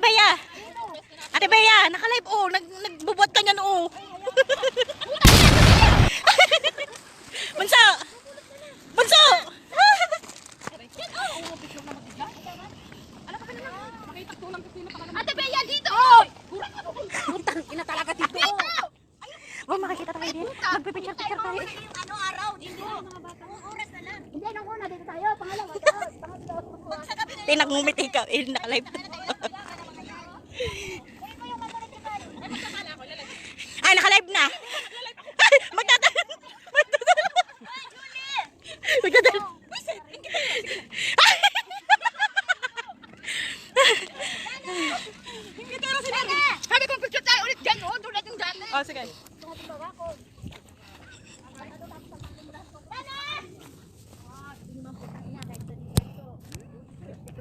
Bea. Ate Bea, naka-live oh. Nagbubuhat ka niyan oh. Bunso! Bunso! Ate Bea, dito! Putang ina talaga dito. Oh, makikita tayo din. Magpipicture-picture tayo. Ano araw? Dito. Oras na lang. Hindi, nung una dito tayo. Pangalawa. Tinagmumiti ka. Naka-live. Ay, naka-live na. Magdadala. Magdadala. Sabi ko, picture tayo ulit dyan. Oh, tulad yung dati. Oh, sige.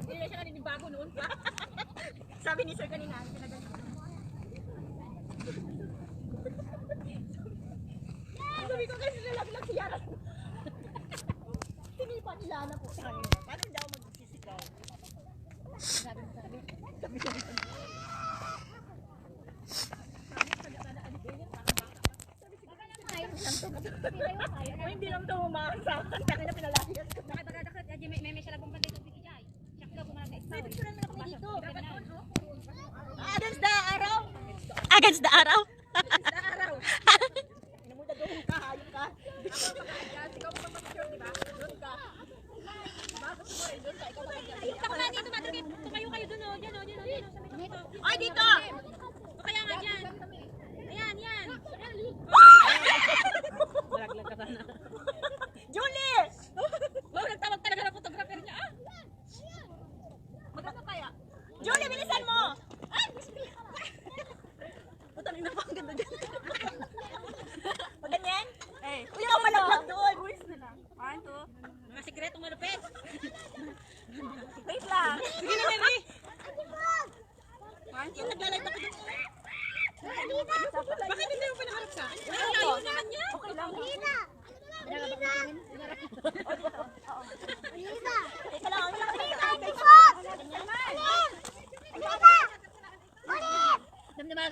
Hindi siya kanina bago noon pa. Sabi ni Sir kanina. Sabi ko kasi nalaglag si Yara. Tinipa nila na po. Paano hindi ako magsisigaw? Hindi lang daw makakasakan. Kaya na pinalakihan ko. Against the araw. Against the araw. Against the araw. Namuda doon ka, hayop ka. Ikaw pa mag-picture, di ba? Doon ka. Bakit mo rin doon ka? Ikaw mag-picture. Ayun ka na dito, Madrid. Tumayo kayo dun, oh. Diyan, oh. Diyan, oh. Dito. Ay, dito! O kaya nga dyan. Ayan, yan. Malaglag ka sana. Julie! Wow, nagtawag talaga ng photographer niya, ah. Magkano kaya? Julie, bilisan mo! Ay! Putang ina pa, ang ganda dyan. Pag ganyan? Eh. Uy, ako malaglag doon. One, two. Mga sikretong malupit. Wait lang. Sige na, Mary. One, two. Naglalay pa ko doon. Bakit hindi mo pinaharap sa akin? Ay, layo naman niya. Okay lang. Teka lang, ang lang. Damdaman.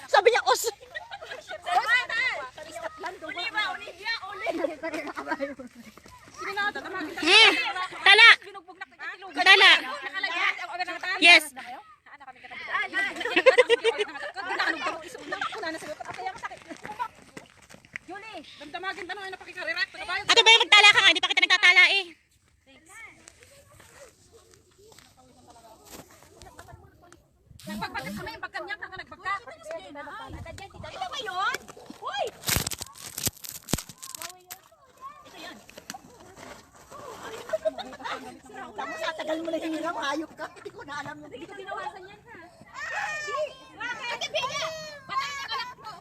Sabi niya, os. Tala. Tala. Yes. Damdamagin tanong ay napakikarirat. Ate ba yung magtala ka nga? Hindi pa kita nagtatala eh. Pagbagat kami, pagkan niya, kaka nagbagka. Ito ba yun? Uy! Ito yan. Tama sa tagal mo na hiniram, hayop ka. Hindi ko na alam na. Hindi ko binawasan yan ha. Ate Bea! Patay na kalak mo!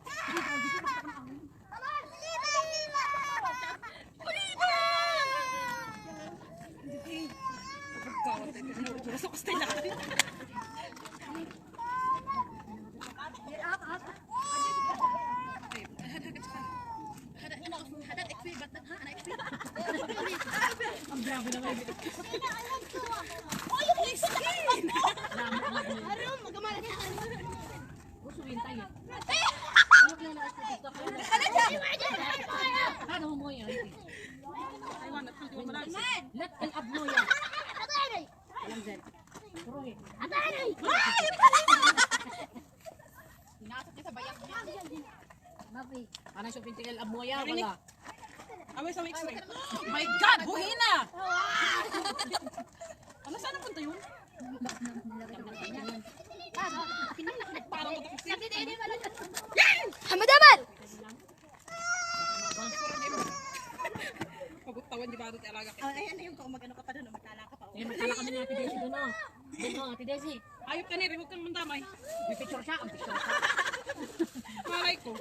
Ano siya pintingil abmoya wala? Away sa x-ray. My God, buhina! Ano saan punta yun? Hamadaman! Paguttawan di ba ito talaga? Ayan na yung kung magano ka pa doon, magtala ka pa. Eh, magtala kami ni Ate Desi doon, oh. Doon, oh, Ate Desi. Ayop ka ni, huwag kang mandamay. May picture siya, ang picture siya. Malay ko.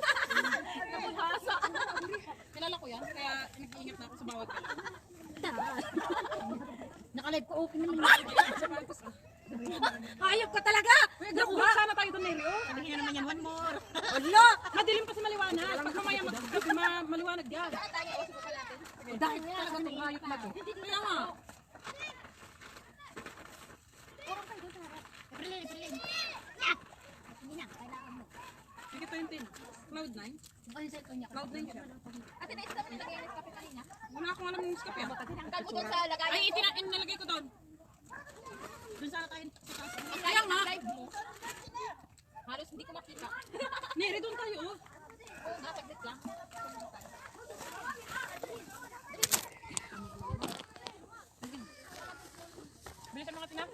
Kilala ko yan, kaya nag-iingat na ako sa bawat ka. Naka-live ko, open naman. Sa bagus ah. Ayop ka talaga! Nakuha sana tayo doon, Mary. Oh. Sabi niya naman yan, one more. Wala! Madilim pa sa maliwanag. Pag mamaya maliwanag yan. Dahil talaga itong hayop na to. Kaya nga. Sige, 20. Cloud9? Cloud9 siya. Ate, na isa mo nilagay ng kape kanina. Wala akong alam yung Nescafe. Tanggal mo doon sa lagay. Ay, nilagay ko doon. Doon sana tayo. Kaya nga. Halos hindi ko makita. Neri, doon tayo. Oh. Oo nga, saglit lang. Bilisan mga tinap.